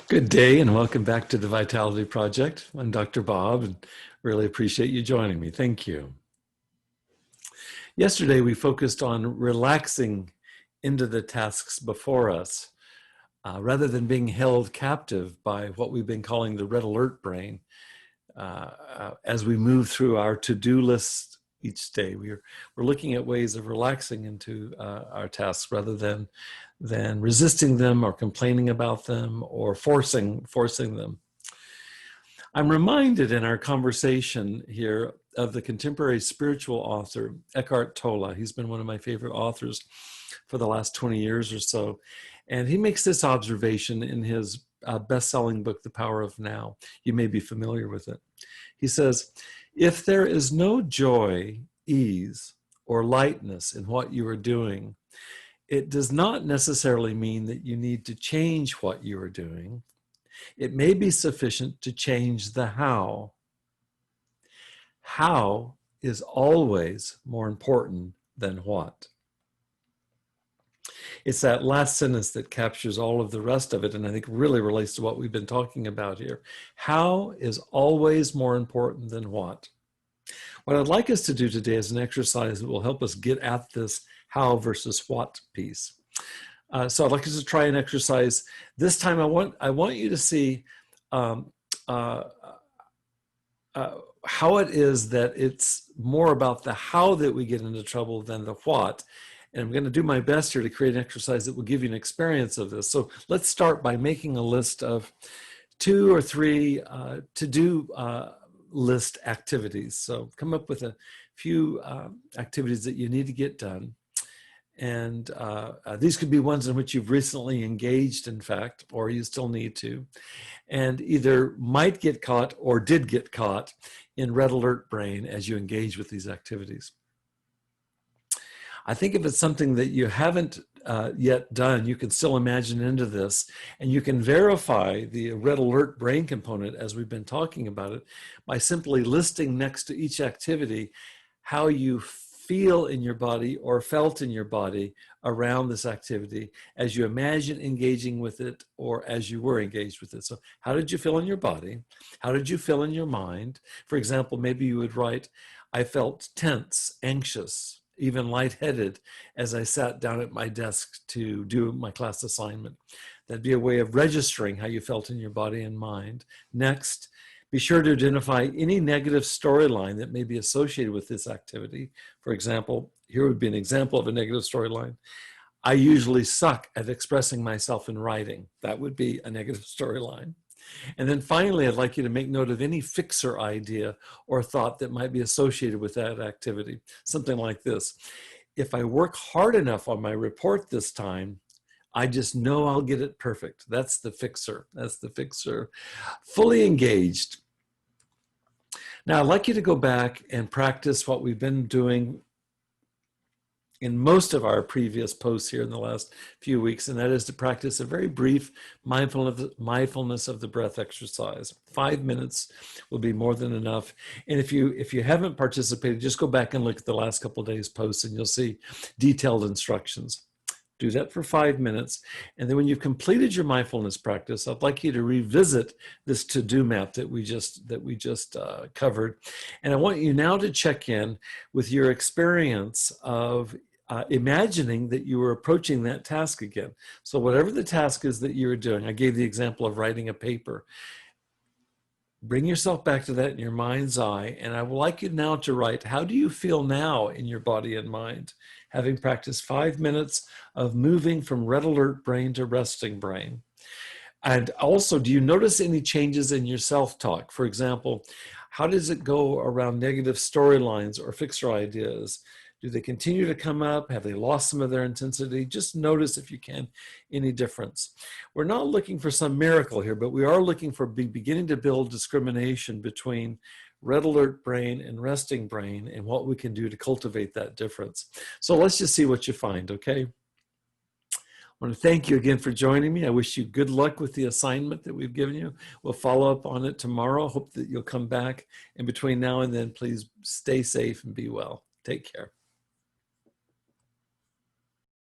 Good day and welcome back to the Vitality Project. I'm Dr. Bob and really appreciate you joining me. Thank you. Yesterday we focused on relaxing into the tasks before us rather than being held captive by what we've been calling the red alert brain. As we move through our to-do list each day, we're looking at ways of relaxing into our tasks rather than resisting them or complaining about them or forcing them. I'm reminded in our conversation here of the contemporary spiritual author, Eckhart Tolle. He's been one of my favorite authors for the last 20 years or so. And he makes this observation in his best-selling book, The Power of Now. You may be familiar with it. He says, if there is no joy, ease, or lightness in what you are doing, it does not necessarily mean that you need to change what you are doing. It may be sufficient to change the how. How is always more important than what. It's that last sentence that captures all of the rest of it, and I think really relates to what we've been talking about here. How is always more important than what. What I'd like us to do today is an exercise that will help us get at this how versus what piece. So I'd like us to try an exercise. This time I want you to see how it is that it's more about the how that we get into trouble than the what. And I'm going to do my best here to create an exercise that will give you an experience of this. So let's start by making a list of 2 or 3 to-do list activities. So come up with a few activities that you need to get done. And these could be ones in which you've recently engaged, in fact, or you still need to, and either might get caught or did get caught in red alert brain as you engage with these activities. I think if it's something that you haven't yet done, you can still imagine into this, and you can verify the red alert brain component as we've been talking about it by simply listing next to each activity how you feel in your body or felt in your body around this activity as you imagine engaging with it or as you were engaged with it. So how did you feel in your body? How did you feel in your mind? For example, maybe you would write, I felt tense, anxious, even lightheaded as I sat down at my desk to do my class assignment. That'd be a way of registering how you felt in your body and mind. Next, be sure to identify any negative storyline that may be associated with this activity. For example, here would be an example of a negative storyline. I usually suck at expressing myself in writing. That would be a negative storyline. And then finally, I'd like you to make note of any fixer idea or thought that might be associated with that activity. Something like this. If I work hard enough on my report this time, I just know I'll get it perfect. That's the fixer. That's the fixer. Fully engaged. Now, I'd like you to go back and practice what we've been doing in most of our previous posts here in the last few weeks, and that is to practice a very brief mindfulness of the breath exercise. 5 minutes will be more than enough. And if you haven't participated, just go back and look at the last couple of days' posts and you'll see detailed instructions. Do that for 5 minutes. And then when you've completed your mindfulness practice, I'd like you to revisit this to-do map that we just covered. And I want you now to check in with your experience of imagining that you were approaching that task again. So whatever the task is that you're doing, I gave the example of writing a paper. Bring yourself back to that in your mind's eye, and I would like you now to write, how do you feel now in your body and mind, having practiced 5 minutes of moving from red alert brain to resting brain? And also, do you notice any changes in your self-talk? For example, how does it go around negative storylines or fixer ideas? Do they continue to come up? Have they lost some of their intensity? Just notice, if you can, any difference. We're not looking for some miracle here, but we are looking for beginning to build discrimination between red alert brain and resting brain and what we can do to cultivate that difference. So let's just see what you find, okay? I want to thank you again for joining me. I wish you good luck with the assignment that we've given you. We'll follow up on it tomorrow. Hope that you'll come back. And between now and then, please stay safe and be well. Take care.